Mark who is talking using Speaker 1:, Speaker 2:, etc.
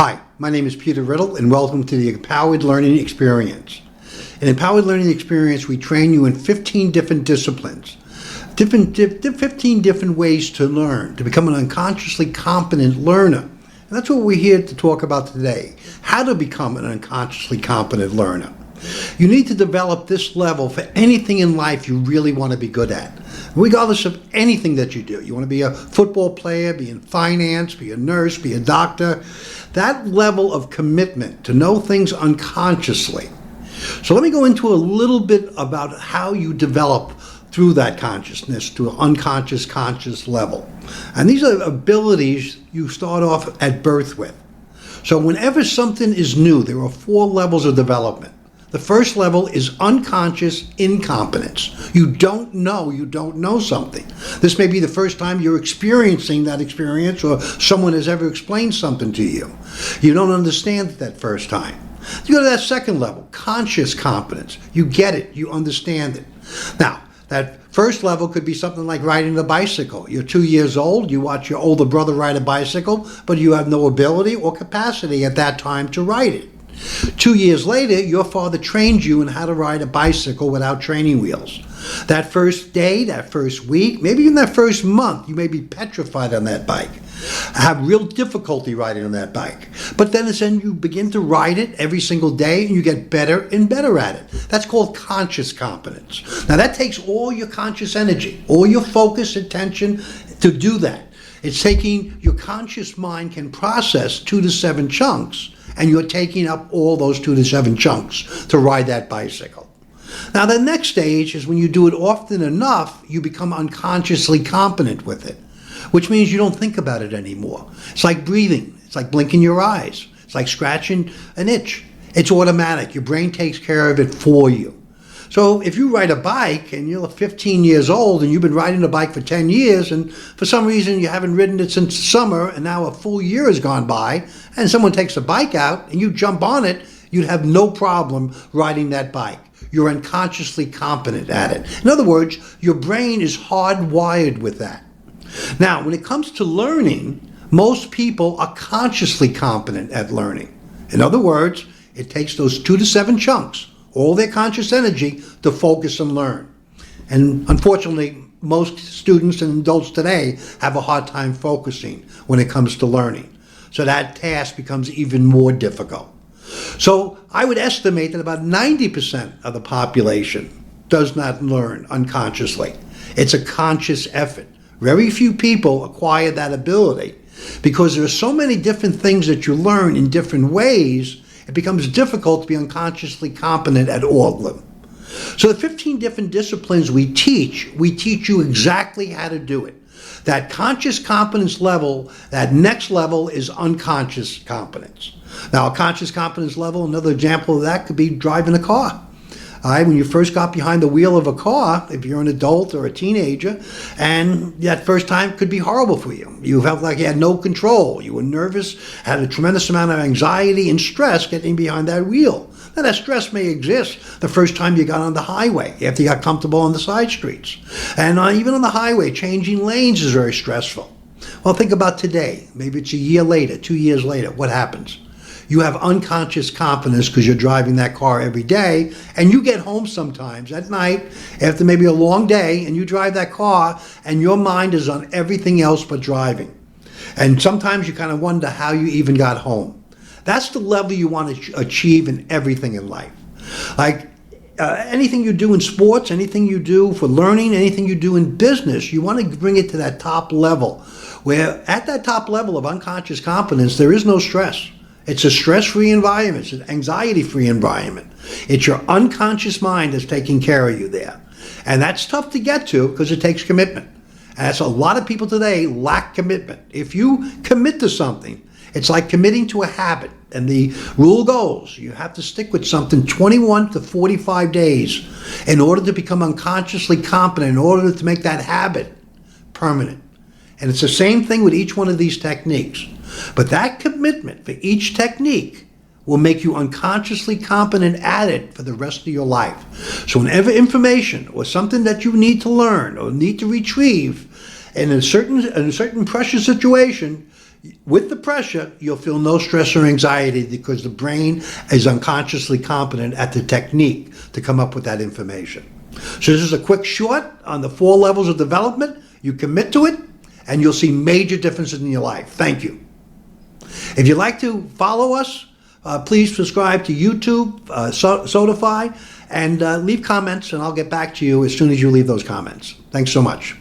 Speaker 1: Hi, my name is Peter Riddle, and welcome to the Empowered Learning Experience. In Empowered Learning Experience, we train you in 15 different disciplines, 15 different ways to learn, to become an unconsciously competent learner. And that's what we're here to talk about today, how to become an unconsciously competent learner. You need to develop this level for anything in life you really want to be good at, regardless of anything that you do. You want to be a football player, be in finance, be a nurse, be a doctor. That level of commitment to know things unconsciously. So let me go into a little bit about how you develop through that consciousness to an unconscious, conscious level. And these are abilities you start off at birth with. So whenever something is new, there are 4 levels of development. The first level is unconscious incompetence. You don't know something. This may be the first time you're experiencing that experience, or someone has ever explained something to you. You don't understand it that first time. You go to that second level, conscious competence. You get it, you understand it. Now, that first level could be something like riding a bicycle. You're 2 years old, you watch your older brother ride a bicycle, but you have no ability or capacity at that time to ride it. 2 years later, your father trained you in how to ride a bicycle without training wheels. That first day, that first week, maybe even that first month, you may be petrified on that bike, have real difficulty riding on that bike. But then you begin to ride it every single day and you get better and better at it. That's called conscious competence. Now that takes all your conscious energy, all your focus, attention to do that. It's taking your conscious mind can process 2 to 7 chunks, and you're taking up all those 2 to 7 chunks to ride that bicycle. Now the next stage is when you do it often enough, you become unconsciously competent with it, which means you don't think about it anymore. It's like breathing. It's like blinking your eyes. It's like scratching an itch. It's automatic. Your brain takes care of it for you. So if you ride a bike and you're 15 years old and you've been riding a bike for 10 years and for some reason you haven't ridden it since summer and now a full year has gone by and someone takes a bike out and you jump on it, you'd have no problem riding that bike. You're unconsciously competent at it. In other words, your brain is hardwired with that. Now, when it comes to learning, most people are consciously competent at learning. In other words, it takes those 2 to 7 chunks, all their conscious energy, to focus and learn. And unfortunately, most students and adults today have a hard time focusing when it comes to learning. So that task becomes even more difficult. So I would estimate that about 90% of the population does not learn unconsciously. It's a conscious effort. Very few people acquire that ability because there are so many different things that you learn in different ways. It becomes difficult to be unconsciously competent at all of them. So the 15 different disciplines we teach you exactly how to do it. That conscious competence level, that next level is unconscious competence. Now, a conscious competence level, another example of that could be driving a car. When you first got behind the wheel of a car, if you're an adult or a teenager, and that first time could be horrible for you. You felt like you had no control. You were nervous, had a tremendous amount of anxiety and stress getting behind that wheel. Now that stress may exist the first time you got on the highway, after you got comfortable on the side streets. And even on the highway, changing lanes is very stressful. Well, think about today. Maybe it's a year later, 2 years later. What happens? You have unconscious competence because you're driving that car every day, and you get home sometimes at night after maybe a long day, and you drive that car, and your mind is on everything else but driving. And sometimes you kind of wonder how you even got home. That's the level you want to achieve in everything in life. Like anything you do in sports, anything you do for learning, anything you do in business, you want to bring it to that top level, where at that top level of unconscious competence, there is no stress. It's a stress-free environment. It's an anxiety-free environment. It's your unconscious mind that's taking care of you there. And that's tough to get to because it takes commitment. And that's a lot of people today lack commitment. If you commit to something, it's like committing to a habit. And the rule goes, you have to stick with something 21 to 45 days in order to become unconsciously competent, in order to make that habit permanent. And it's the same thing with each one of these techniques. But that commitment for each technique will make you unconsciously competent at it for the rest of your life. So whenever information or something that you need to learn or need to retrieve in a certain pressure situation, With the pressure, you'll feel no stress or anxiety because the brain is unconsciously competent at the technique to come up with that information. So this is a quick short on the 4 levels of development. You commit to it, and you'll see major differences in your life. Thank you. If you'd like to follow us, please subscribe to YouTube, Sodify, and leave comments, and I'll get back to you as soon as you leave those comments. Thanks so much.